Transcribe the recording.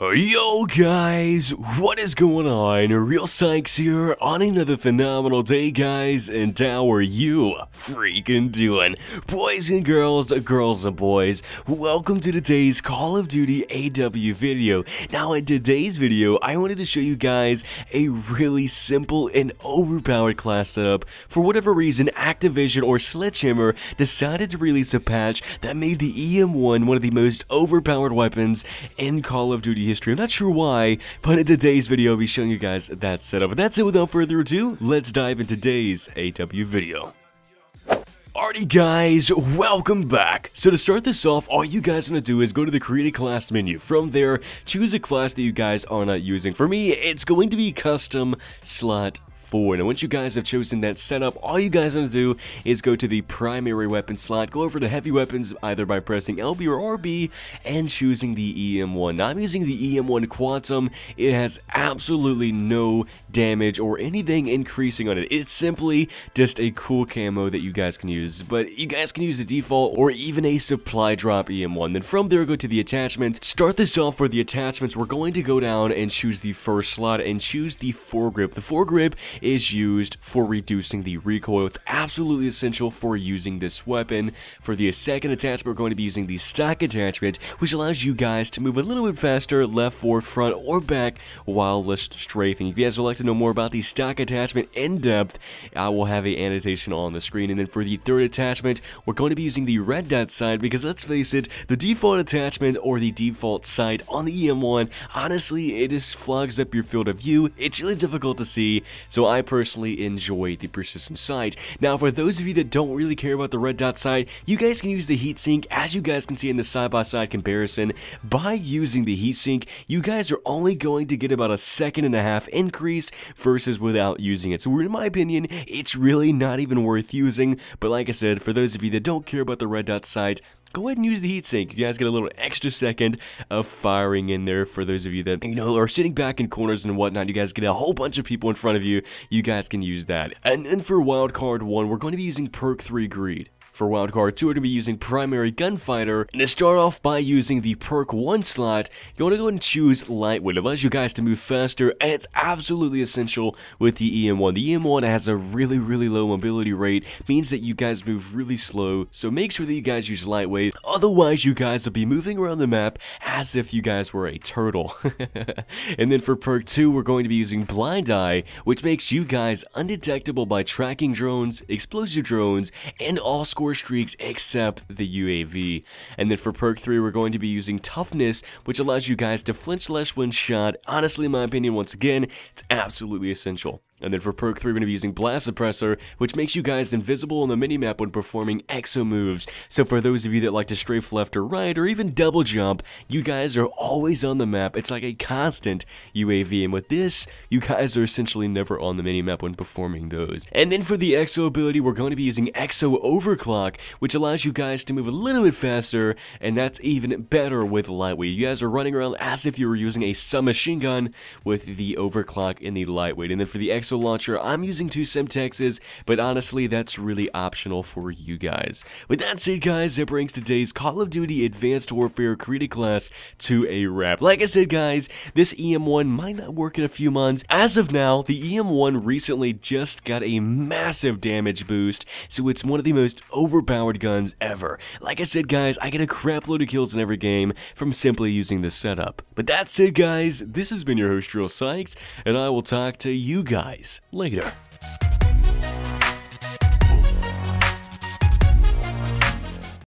Yo guys, what is going on? RealSykes here on another phenomenal day, guys, and how are you freaking doing? Boys and girls and boys, welcome to today's Call of Duty AW video. Now in today's video, I wanted to show you guys a really simple and overpowered class setup. For whatever reason, Activision or Sledgehammer decided to release a patch that made the EM1 one of the most overpowered weapons in Call of Duty history. I'm not sure why, but in today's video I'll be showing you guys that setup. And that's it. Without further ado, let's dive into today's AW video. Alrighty guys, welcome back. So to start this off, all you guys are going to do is go to the create a class menu. From there, choose a class that you guys are not using. For me, it's going to be custom slot 4. Now once you guys have chosen that setup, all you guys are going to do is go to the primary weapon slot, go over to heavy weapons either by pressing LB or RB and choosing the EM1. Now I'm using the EM1 Quantum. It has absolutely no damage or anything increasing on it. It's simply just a cool camo that you guys can use, but you guys can use the default or even a supply drop EM1. Then from there, go to the attachments. Start this off for the attachments. We're going to go down and choose the first slot and choose the Foregrip. The Foregrip is used for reducing the recoil. It's absolutely essential for using this weapon. For the second attachment, we're going to be using the stock attachment, which allows you guys to move a little bit faster, left, forward, front, or back while strafing. If you guys would like to know more about the stock attachment in depth, I will have an annotation on the screen. And then for the third attachment, we're going to be using the red dot sight, because let's face it, the default attachment or the default sight on the EM1, honestly, it just flags up your field of view. It's really difficult to see, so I personally enjoy the persistent sight. Now for those of you that don't really care about the red dot sight, you guys can use the heatsink. As you guys can see in the side-by-side comparison, by using the heatsink, you guys are only going to get about a 1.5 seconds increase versus without using it. So in my opinion, it's really not even worth using, but like I said, for those of you that don't care about the red dot sight, go ahead and use the heatsink. You guys get a little extra second of firing in there. For those of you that, are sitting back in corners and whatnot, you guys get a whole bunch of people in front of you, you guys can use that. And then for wildcard 1, we're going to be using perk 3 greed. For wildcard 2, we're going to be using primary gunfighter, and to start off by using the perk 1 slot, you want to go ahead and choose lightweight. It allows you guys to move faster, and it's absolutely essential with the EM1. The EM1 has a really low mobility rate, means that you guys move really slow, so make sure that you guys use lightweight, otherwise you guys will be moving around the map as if you guys were a turtle. And then for perk 2, we're going to be using blind eye, which makes you guys undetectable by tracking drones, explosive drones, and all score streaks except the UAV. And then for perk 3, we're going to be using toughness, which allows you guys to flinch less when shot. Honestly, in my opinion, once again, it's absolutely essential. And then for perk 3, we're going to be using Blast Suppressor, which makes you guys invisible on the minimap when performing exo moves. So for those of you that like to strafe left or right, or even double jump, you guys are always on the map. It's like a constant UAV, and with this, you guys are essentially never on the minimap when performing those. And then for the exo ability, we're going to be using Exo Overclock, which allows you guys to move a little bit faster, and that's even better with lightweight. You guys are running around as if you were using a submachine gun with the overclock in the lightweight. And then for the exo launcher, I'm using 2 Semtexes, but honestly, that's really optional for you guys. With that said, guys, that brings today's Call of Duty Advanced Warfare created class to a wrap. Like I said, guys, this EM1 might not work in a few months. As of now, the EM1 recently just got a massive damage boost, so it's one of the most overpowered guns ever. Like I said, guys, I get a crap load of kills in every game from simply using this setup. But that's it, guys. This has been your host, RealSykes, and I will talk to you guys later.